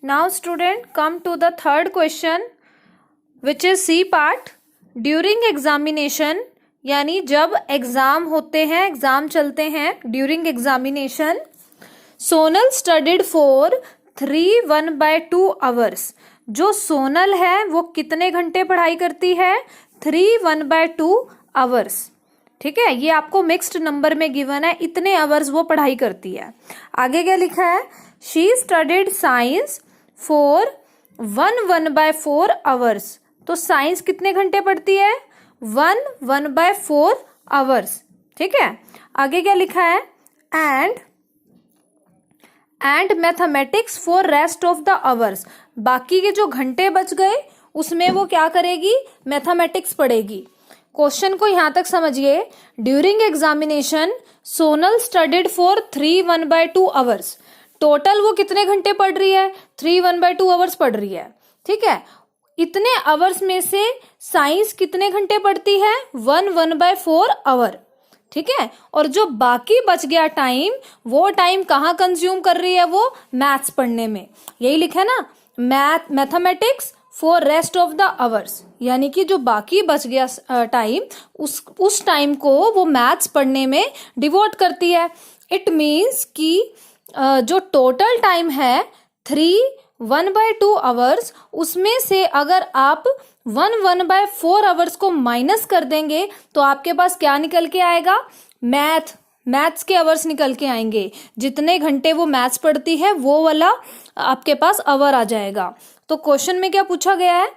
Now student, come to the third question which is C part. During examination, यानी जब exam होते हैं, exam चलते हैं, during examination Sonal studied for 3 1/2 जो सोनल है वो कितने घंटे पढ़ाई करती है? 3 1/2 ठीक है, ये आपको मिक्स्ड नंबर में गिवन है, इतने आवर्स वो पढ़ाई करती है। आगे क्या लिखा है? शी स्टडीड साइंस फॉर 1/4 तो साइंस कितने घंटे पढ़ती है? 1/4 ठीक है। आगे क्या लिखा है? And mathematics for rest of the hours, बाकी के जो घंटे बच गए उसमें वो क्या करेगी? मैथमेटिक्स पढ़ेगी। क्वेश्चन को यहां तक समझिए। During examination Sonal studied for 3 1/2 total वो कितने घंटे पढ़ रही है? 3 1/2 पढ़ रही है, ठीक है। इतने आवर्स में से साइंस कितने घंटे पढ़ती है? 1/4 ठीक है। और जो बाकी बच गया टाइम, वो टाइम कहाँ कंज्यूम कर रही है? वो मैथ्स पढ़ने में। यही लिखा है ना, mathematics for rest of the hours, यानी कि जो बाकी बच गया टाइम, उस टाइम को वो मैथ्स पढ़ने में डिवोट करती है। इट मीन्स कि जो टोटल टाइम है 3 1/2 उसमें से अगर आप 1/4 को माइनस कर देंगे तो आपके पास क्या निकल के आएगा? मैथ्स के आवर्स निकल के आएंगे। जितने घंटे वो मैथ्स पढ़ती है वो वाला आपके पास आवर आ जाएगा। तो क्वेश्चन में क्या पूछा गया है?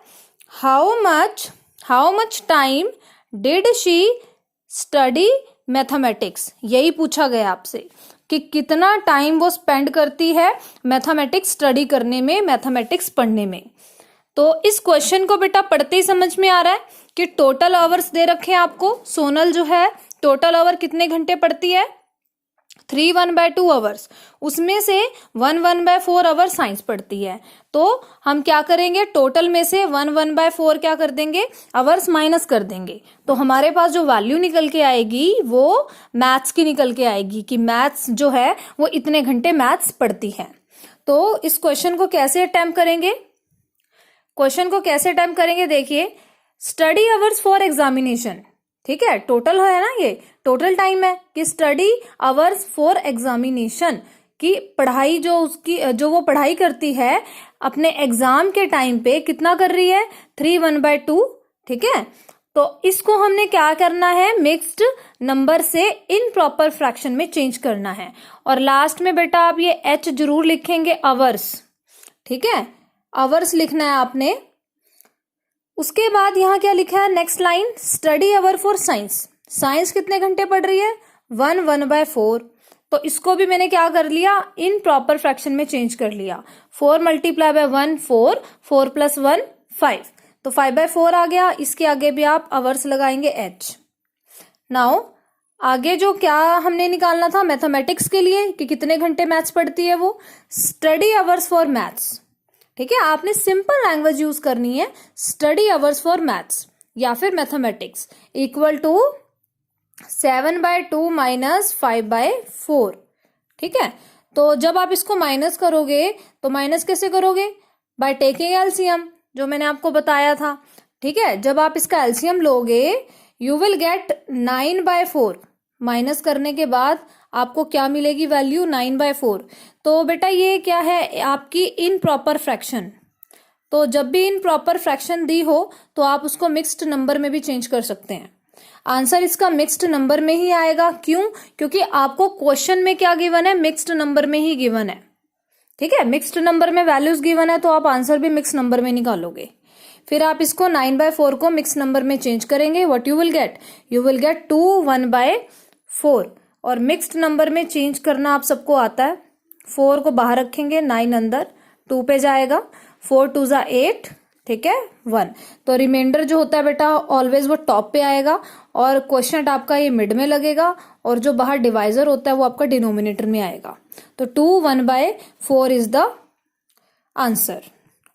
How much time did she study mathematics, यही पूछा गया आपसे कि कितना टाइम वो स्पेंड करती है मैथमेटिक्स स्टडी करने में, मैथमेटिक्स पढ़ने में। तो इस क्वेश्चन को बेटा पढ़ते ही समझ में आ रहा है कि टोटल आवर्स दे रखे हैं आपको। सोनल जो है टोटल आवर कितने घंटे पढ़ती है? 3 1/2 उसमें से 1/4 साइंस पढ़ती है। तो हम क्या करेंगे? टोटल में से 1/4 क्या कर देंगे? आवर्स माइनस कर देंगे। तो हमारे पास जो वैल्यू निकल के आएगी वो मैथ्स की निकल के आएगी कि मैथ्स जो है वो इतने घंटे मैथ्स पढ़ती है। तो इस क्वेश्चन को कैसे अटेम्प्ट करेंगे? देखिए, स्टडी आवर्स फॉर एग्जामिनेशन, ठीक है, टोटल है ना, ये टोटल टाइम है कि स्टडी आवर्स फॉर एग्जामिनेशन की पढ़ाई जो वो पढ़ाई करती है अपने एग्जाम के टाइम पे कितना कर रही है? 3 1/2 ठीक है। तो इसको हमने क्या करना है? मिक्स्ड नंबर से इनप्रॉपर फ्रैक्शन में चेंज करना है। और लास्ट में बेटा आप ये एच जरूर लिखेंगे, आवर्स, ठीक है, आवर्स लिखना है आपने। उसके बाद यहाँ क्या लिखा है? Next line, study hour for science, science कितने घंटे पढ़ रही है? 1/4 तो इसको भी मैंने क्या कर लिया? इन प्रॉपर फ्रैक्शन में चेंज कर लिया। 4 × 1 4, 4 + 1 5 तो 5/4 आ गया। इसके आगे भी आप आवर्स लगाएंगे एच। नाउ आगे जो क्या हमने निकालना था मैथमेटिक्स के लिए कि कितने घंटे मैथ्स पढ़ती है वो, स्टडी आवर्स फॉर मैथ्स, ठीक है। आपने सिंपल लैंग्वेज यूज करनी है, स्टडी आवर्स फॉर मैथ्स या फिर मैथमेटिक्स इक्वल टू 7/2 - 5/4, ठीक है। तो जब आप इसको माइनस करोगे तो माइनस कैसे करोगे? बाय टेकिंग एलसीएम, जो मैंने आपको बताया था, ठीक है। जब आप इसका एलसीएम लोगे यू विल गेट 9/4, माइनस करने के बाद आपको क्या मिलेगी वैल्यू? 9/4। तो बेटा ये क्या है? आपकी इनप्रॉपर फ्रैक्शन। तो जब भी इनप्रॉपर फ्रैक्शन दी हो तो आप उसको मिक्स्ड नंबर में भी चेंज कर सकते हैं। आंसर इसका मिक्स्ड नंबर में ही आएगा। क्यों? क्योंकि आपको क्वेश्चन में क्या गिवन है? मिक्स्ड नंबर में ही गिवन है, ठीक है। मिक्स्ड नंबर में वैल्यूज गिवन है तो आप आंसर भी मिक्स्ड नंबर में निकालोगे। फिर आप इसको 9/4 को मिक्स्ड नंबर में चेंज करेंगे। What you will get? You will get 2 1/4। और मिक्स्ड नंबर में चेंज करना आप सबको आता है। 4 को बाहर रखेंगे, 9 अंदर, 2 पे जाएगा, 4 × 2 = 8, ठीक है, 1। तो रिमाइंडर जो होता है बेटा ऑलवेज वो टॉप पे आएगा और क्वेश्चन आपका ये मिड में लगेगा और जो बाहर डिवाइजर होता है वो आपका डिनोमिनेटर में आएगा। तो 2 1/4 इज द आंसर।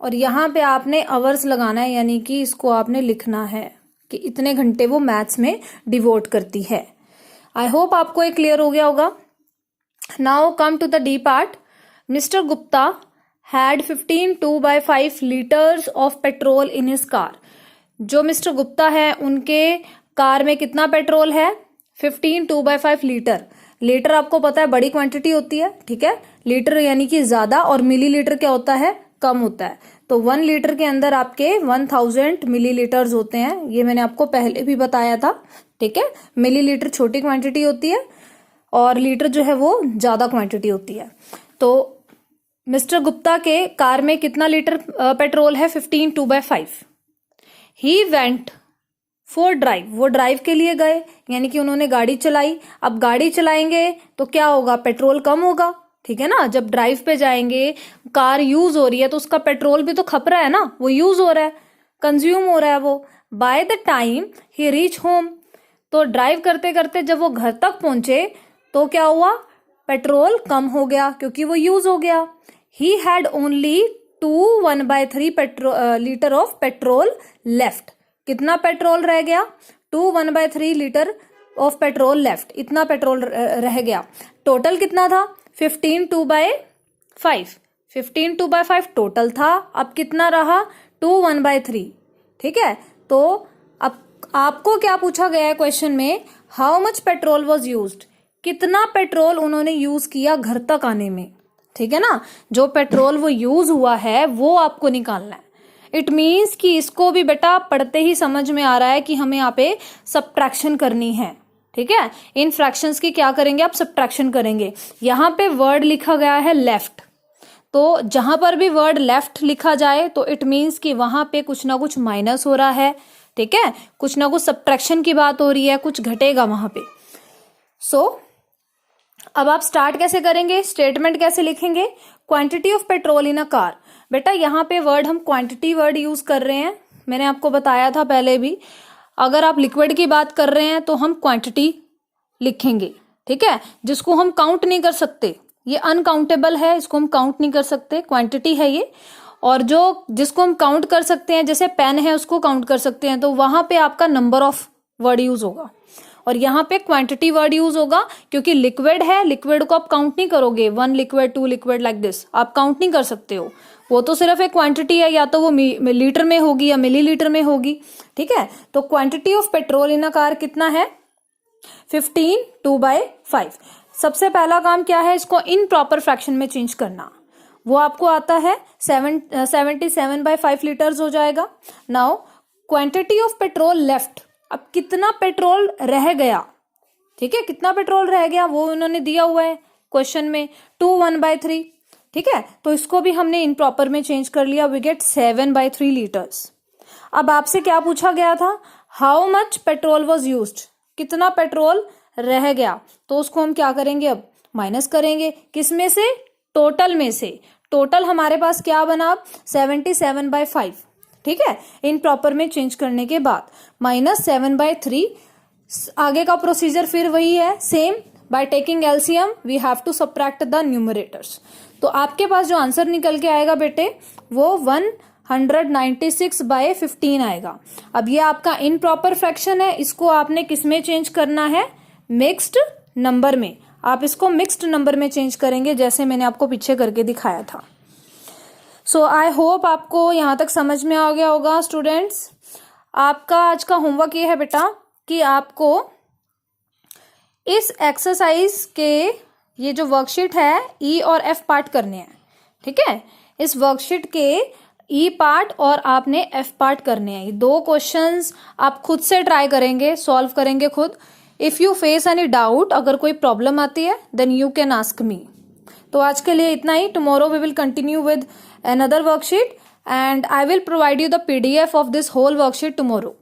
और यहाँ पे आपने आवर्स लगाना है, यानी कि इसको आपने लिखना है कि इतने घंटे वो मैथ्स में डिवोट करती है। आई होप आपको ये क्लियर हो गया होगा। Now come to the D part. Mister Gupta had 15 2/5 liters of petrol in his car. जो मिस्टर गुप्ता है उनके कार में कितना पेट्रोल है? 15 2/5 लीटर. लीटर आपको पता है बड़ी क्वांटिटी होती है, ठीक है. लीटर यानी कि ज्यादा, और मिलीलीटर क्या होता है? कम होता है. तो 1 लीटर के अंदर आपके 1000 मिलीलीटर्स होते हैं. ये मैंने आपको पहले भी बताया था, ठीक है. मिलीलीटर छोटी क्वांटिटी होती है और लीटर जो है वो ज्यादा क्वांटिटी होती है. तो मिस्टर गुप्ता के कार में कितना लीटर पेट्रोल है? 15 2/5. He went for drive. वो ड्राइव के लिए गए, यानी कि उन्होंने गाड़ी चलाई. अब गाड़ी चलाएंगे तो क्या होगा? पेट्रोल कम होगा, ठीक है ना. जब ड्राइव पे जाएंगे, कार यूज हो रही है तो उसका पेट्रोल भी तो खप रहा है ना, वो यूज हो रहा है, कंज्यूम हो रहा है वो. By the time he reach home, तो ड्राइव करते करते जब वो घर तक पहुंचे तो क्या हुआ? पेट्रोल कम हो गया क्योंकि वो यूज हो गया. He had only 2/1/3 litre of petrol left. कितना पेट्रोल रह गया? 2/1/3 लीटर ऑफ पेट्रोल लेफ्ट. इतना पेट्रोल रह गया. टोटल कितना था? 15 2/5. 15 2/5 टोटल था. अब कितना रहा? 2/1/3. ठीक है. तो अब आपको क्या पूछा गया है क्वेश्चन में? How much petrol was used. कितना पेट्रोल उन्होंने यूज किया घर तक आने में, ठीक है ना. जो पेट्रोल वो यूज हुआ है वो आपको निकालना है. इट मीन्स कि इसको भी बेटा पढ़ते ही समझ में आ रहा है कि हमें यहाँ पे सब्ट्रैक्शन करनी है, ठीक है. इन फ्रैक्शंस की क्या करेंगे? आप सब्ट्रैक्शन करेंगे. यहाँ पे वर्ड लिखा गया है लेफ्ट, तो जहां पर भी वर्ड लेफ्ट लिखा जाए तो इट मीन्स कि वहां पे कुछ ना कुछ माइनस हो रहा है, ठीक है. कुछ ना कुछ सब्ट्रैक्शन की बात हो रही है, कुछ घटेगा वहां पे. सो अब आप स्टार्ट कैसे करेंगे? स्टेटमेंट कैसे लिखेंगे? Quantity of petrol in a car. बेटा यहाँ पे वर्ड हम क्वांटिटी वर्ड यूज कर रहे हैं, मैंने आपको बताया था पहले भी. अगर आप लिक्विड की बात कर रहे हैं तो हम क्वांटिटी लिखेंगे, ठीक है, जिसको हम काउंट नहीं कर सकते. ये अनकाउंटेबल है, इसको हम काउंट नहीं कर सकते, क्वांटिटी है ये. और जो जिसको हम काउंट कर सकते हैं, जैसे पेन है उसको काउंट कर सकते हैं, तो वहां पे आपका नंबर ऑफ वर्ड यूज होगा. और यहाँ पे क्वांटिटी वर्ड यूज होगा क्योंकि लिक्विड है, लिक्विड को आप काउंट नहीं करोगे. 1 लिक्विड 2 लिक्विड लाइक दिस आप काउंट नहीं कर सकते हो. वो तो सिर्फ एक क्वांटिटी है, या तो वो लीटर में होगी या मिलीलीटर में होगी, ठीक है. तो quantity of petrol in a car कितना है? 15 2/5. सबसे पहला काम क्या है? इसको इन प्रॉपर फ्रैक्शन में चेंज करना. वो आपको आता है 77/5 लीटर्स हो जाएगा. Now quantity of petrol left. अब कितना पेट्रोल रह गया, ठीक है, कितना पेट्रोल रह गया वो उन्होंने दिया हुआ है क्वेश्चन में, 2/1/3, ठीक है. तो इसको भी हमने इन प्रॉपर में चेंज कर लिया. We get 7/3 litres. अब आपसे क्या पूछा गया था? How much petrol was used. कितना पेट्रोल रह गया, तो उसको हम क्या करेंगे? अब माइनस करेंगे. किस में से? टोटल में से. टोटल हमारे पास क्या बना? 77/5, ठीक है. इन प्रॉपर में चेंज करने के बाद -7/3. आगे का प्रोसीजर फिर वही है, same. By taking LCM we have to subtract the numerators. तो आपके पास जो आंसर निकल के आएगा बेटे वो 196/15 आएगा. अब ये आपका इन प्रॉपर फ्रैक्शन है, इसको आपने किस में चेंज करना है? मिक्स्ड नंबर में. आप इसको मिक्स्ड नंबर में चेंज करेंगे, जैसे मैंने आपको पीछे करके दिखाया था. सो आई होप आपको यहाँ तक समझ में आ गया होगा स्टूडेंट्स. आपका आज का होमवर्क ये है बेटा कि आपको इस एक्सरसाइज के ये जो वर्कशीट है ई और एफ पार्ट करने हैं, ठीक है. इस वर्कशीट के ई पार्ट और आपने एफ पार्ट करने हैं. ये 2 क्वेश्चंस आप खुद से ट्राई करेंगे, सॉल्व करेंगे खुद. If you face any doubt, अगर कोई प्रॉब्लम आती है then you can ask me. तो आज के लिए इतना ही. Tomorrow we will continue with another worksheet and I will provide you the PDF of this whole worksheet tomorrow.